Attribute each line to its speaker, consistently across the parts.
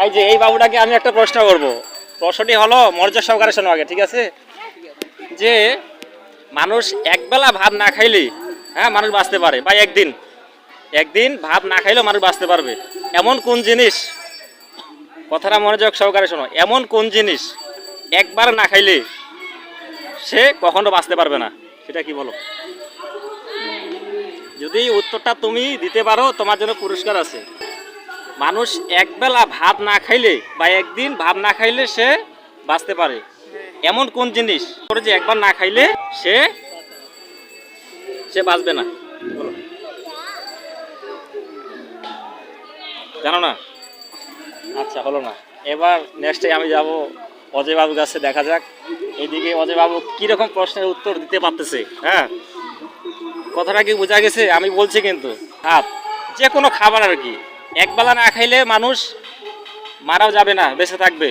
Speaker 1: এই যে এই বাবুটাকে আমি একটা প্রশ্ন করব। প্রশ্নটি হলো মনোযোগ সহকারে শোনো আগে, ঠিক আছে? যে মানুষ একবেলা ভাত না খাইলে মানুষ বাঁচতে পারে, বা একদিন একদিন ভাত না খাইলেও মানুষ বাঁচতে পারবে, এমন কোন জিনিস? কথাটা মনোযোগ সহকারে শোনো। এমন কোন জিনিস একবার না খাইলে সে কখনো বাঁচতে পারবে না? সেটা কি বলো? যদি উত্তরটা তুমি দিতে পারো তোমার জন্য পুরস্কার আছে। মানুষ একবেলা ভাত না খাইলে বা একদিন ভাত না খাইলে সে বাঁচতে পারে, এমন কোন জিনিস যে একবার না খাইলে সে সে বাঁচবে না? বলো। জানো না? আচ্ছা, হলো না। এবার নেক্সটে আমি যাব অজয় বাবুর কাছে, দেখা যাক এইদিকে অজয় বাবু কীরকম প্রশ্নের উত্তর দিতে পারতেছে। হ্যাঁ, কথাটা কি বোঝা গেছে? আমি বলছি কিন্তু ভাত যে কোনো খাবার আর কি, একবেলা না খাইলে মানুষ মারাও যাবে না, বেঁচে থাকবে,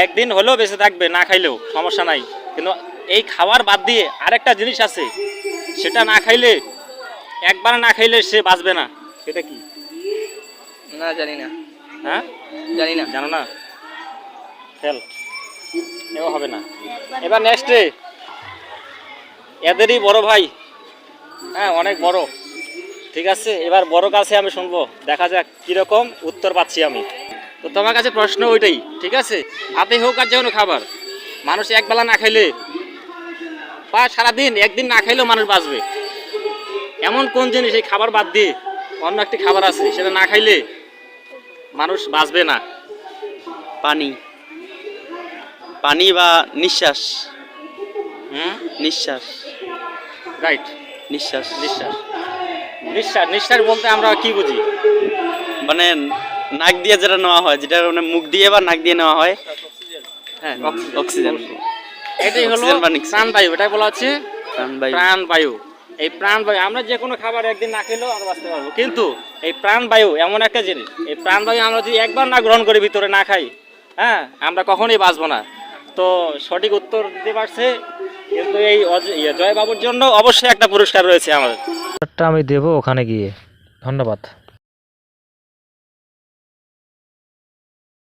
Speaker 1: একদিন হলেও বেঁচে থাকবে, না খাইলেও সমস্যা নাই। কিন্তু এই খাবার বাদ দিয়ে আরেকটা জিনিস আছে, সেটা না খাইলে, একবার না খাইলে সে বাঁচবে না। সেটা কি?
Speaker 2: না, জানি না।
Speaker 1: হ্যাঁ,
Speaker 2: জানি না।
Speaker 1: জানো না? ফেল, এও হবে না। এবার নেক্সটে এদেরই বড় ভাই, অনেক বড়, ঠিক আছে? এবার বড় কাছে আমি শুনবো, দেখা যাক কীরকম উত্তর পাচ্ছি আমি। তো তোমার কাছে প্রশ্ন ওইটাই, ঠিক আছে? ভাতে হোক আর যে কোনো খাবার, মানুষ একবেলা না খাইলে বা সারাদিন একদিন না খাইলেও মানুষ বাঁচবে, এমন কোন জিনিস এই খাবার বাদ দিয়ে অন্য একটি খাবার আছে, সেটা না খাইলে মানুষ বাঁচবে না?
Speaker 2: পানি। পানি বা নিঃশ্বাস। নিঃশ্বাস।
Speaker 1: রাইট,
Speaker 2: নিঃশ্বাস।
Speaker 1: নিঃশ্বাস। নিঃশ্বাস, নিঃশ্বাস বলতে আমরা কি বুঝি?
Speaker 2: মানে নাক দিয়ে যেটা নেওয়া হয়, যেটা মানে মুখ দিয়ে বা নাক দিয়ে নেওয়া হয়।
Speaker 1: হ্যাঁ,
Speaker 2: অক্সিজেন।
Speaker 1: এটাই হলো প্রাণবায়ু। এটাই বলা হচ্ছে প্রাণবায়ু। এই প্রাণবায়ু, আমরা যে কোনো খাবার একদিন না খেলেও আমরা বাঁচতে পারবো, কিন্তু এই প্রাণবায়ু এমন একটা জিনিস, এই প্রাণবায়ু আমরা যদি একবার না গ্রহণ করি, ভিতরে না খাই, আমরা কখনোই বাঁচবো না। তো সঠিক উত্তর দিতে পারছে, কিন্তু এই জয় বাবুর জন্য অবশ্যই একটা পুরস্কার রয়েছে আমাদের।
Speaker 3: আমি দেবো ওখানে গিয়ে। ধন্যবাদ।